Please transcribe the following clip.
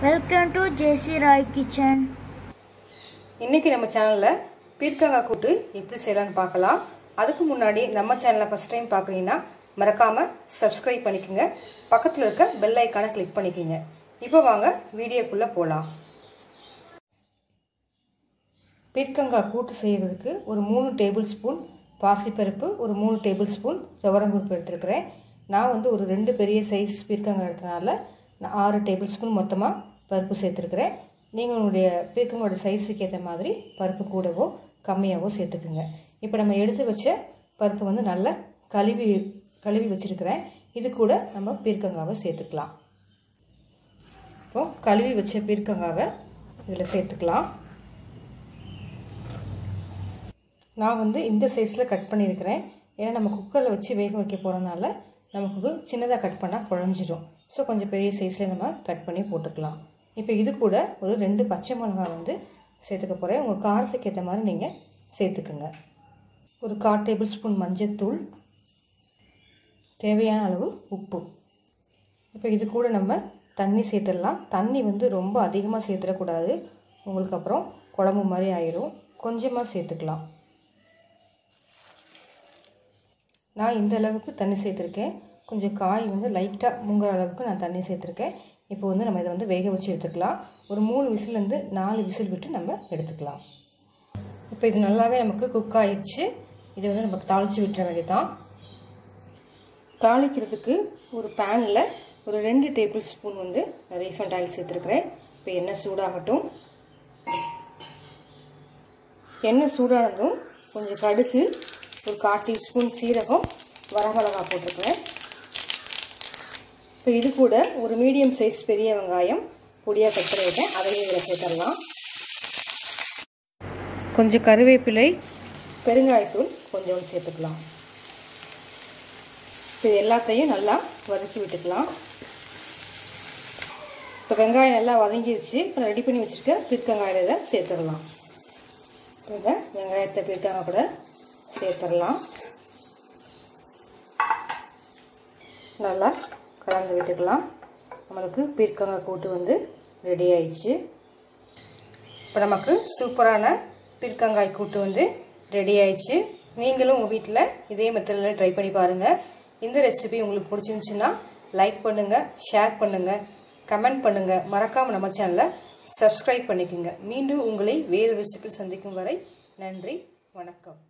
Welcome to JC Roy Kitchen. இன்னைக்கு நம்ம சேனல்ல பீர்க்கங்காய் கூட்டு எப்படி செய்யலாம்னு பார்க்கலாம். அதுக்கு முன்னாடி நம்ம சேனலை ஃபர்ஸ்ட் டைம் பார்க்கறீங்கன்னா மறக்காம Subscribe பண்ணிக்கங்க. பக்கத்துல இருக்க பெல் ஐகானை கிளிக் பண்ணிக்கங்க. இப்போ வாங்க வீடியோக்குள்ள போலாம். பீர்க்கங்காய் கூட்டு செய்யிறதுக்கு ஒரு 3 டேபிள்ஸ்பூன் பாசிப்பருப்பு, ஒரு 3 டேபிள்ஸ்பூன் துவரம்பருப்பு எடுத்துக்கிறேன். நான் வந்து ஒரு 2 பெரிய சைஸ் பீர்க்கங்காய் எடுத்தனால நான் 6 டேபிள்ஸ்பூன் மொத்தமா பருப்பு சேர்த்துக்கிறேன். நீங்க உங்களுடைய பீர்க்கங்காயோட சைஸ்க்கு ஏத்த மாதிரி பருப்பு கூடவோ கம்மியாவோ சேர்த்துக்குங்க. இப்போ நம்ம எடுத்து வச்ச பருப்பு வந்து நல்லா கழுவி வச்சிருக்கிறேன். இது கூட நம்ம பீர்க்கங்காவை சேர்த்துக்கலாம். இப்போ கழுவி வச்ச பீர்க்கங்காவை இதுல சேர்த்துக்கலாம். நான் வந்து இந்த சைஸ்ல கட் பண்ணியிருக்கிறேன். ஏன்னா நம்ம குக்கர்ல வச்சு வேக வைக்க போறனால நமக்கு சின்னதா கட் பண்ணா குழஞ்சிரும். சோ கொஞ்சம் பெரிய சைஸ்ல நம்ம கட் பண்ணி போட்டுக்கலாம். இப்போ இது கூட ஒரு 2 பச்சை மிளகாய் வந்து சேர்த்துக்க போறேன். உங்க காரத்துக்கு ஏத்த மாதிரி நீங்க சேர்த்துக்கங்க. ஒரு 1/4 டேபிள்ஸ்பூன் மஞ்சள் தூள், தேவையான அளவு உப்பு. இப்போ இது கூட நம்ம தண்ணி சேர்த்துடலாம். தண்ணி வந்து ரொம்ப அதிகமா சேர்த்துற கூடாது. உங்களுக்கு அப்புறம் குழம்பு மாதிரி ஆயிரும். கொஞ்சமா சேர்த்துக்கலாம். நான் இந்த அளவுக்கு தண்ணி சேர்த்திருக்கேன். கொஞ்சம் காய் வந்து லைட்டா முங்குற அளவுக்கு நான் தண்ணி சேர்த்திருக்கேன். இப்போ வந்து நம்ம இத வந்து வேக வச்சு எடுத்துக்கலாம். ஒரு 3 விசில்ல இருந்து 4 விசில் விட்டு நம்ம எடுத்துக்கலாம். இப்போ இது நல்லாவே நமக்கு குக் ஆயிடுச்சு. இத வந்து நம்ம தாளிச்சு விட்டுற வேண்டியதான். தாளிக்கிறதுக்கு ஒரு panல ஒரு 2 டேபிள்ஸ்பூன் வந்து ரீஃபைண்ட் ஆயில் சேர்த்திருக்கேன். இப்போ எண்ணெய் சூடாகட்டும். எண்ணெய் சூடானதும் கொஞ்சம் கடுகு, ஒரு 1/4 டீஸ்பூன் சீரகம், வரமிளகாய் போட்டுருக்கேன். இப்போ இது கூட ஒரு மீடியம் சைஸ் பெரிய வெங்காயம் பொடியா கட் பண்ணிருக்கேன். அதையும் இதில் சேர்த்துடலாம். கொஞ்சம் கருவேப்பிலை, பெருங்காயத்தூள் கொஞ்சம் சேர்த்துக்கலாம். இது எல்லாத்தையும் நல்லா வதக்கி விட்டுக்கலாம். இப்போ வெங்காயம் நல்லா வதங்கிடுச்சு. இப்போ ரெடி பண்ணி வச்சிருக்க பீர்க்கங்காயில இதை சேர்த்துடலாம். இந்த வெங்காயத்தை பீர்க்கங்காய் கூட சேர்த்துடலாம். நல்லா கலந்து விட்டுக்கலாம். நமக்கு பீர்க்கங்காய் கூட்டு வந்து ரெடி ஆயிடுச்சு. இப்போ நமக்கு சூப்பரான பீர்க்கங்காய் கூட்டு வந்து ரெடி ஆயிடுச்சு. நீங்களும் உங்கள் வீட்டில் இதே மெத்தடில் ட்ரை பண்ணி பாருங்கள். இந்த ரெசிபி உங்களுக்கு பிடிச்சிருந்துச்சுன்னா லைக் பண்ணுங்கள், ஷேர் பண்ணுங்கள், கமெண்ட் பண்ணுங்கள். மறக்காமல் நம்ம சேனலை Subscribe பண்ணிக்கோங்க. மீண்டும் உங்களை வேறு ரெசிபி சந்திக்கும் வரை நன்றி, வணக்கம்.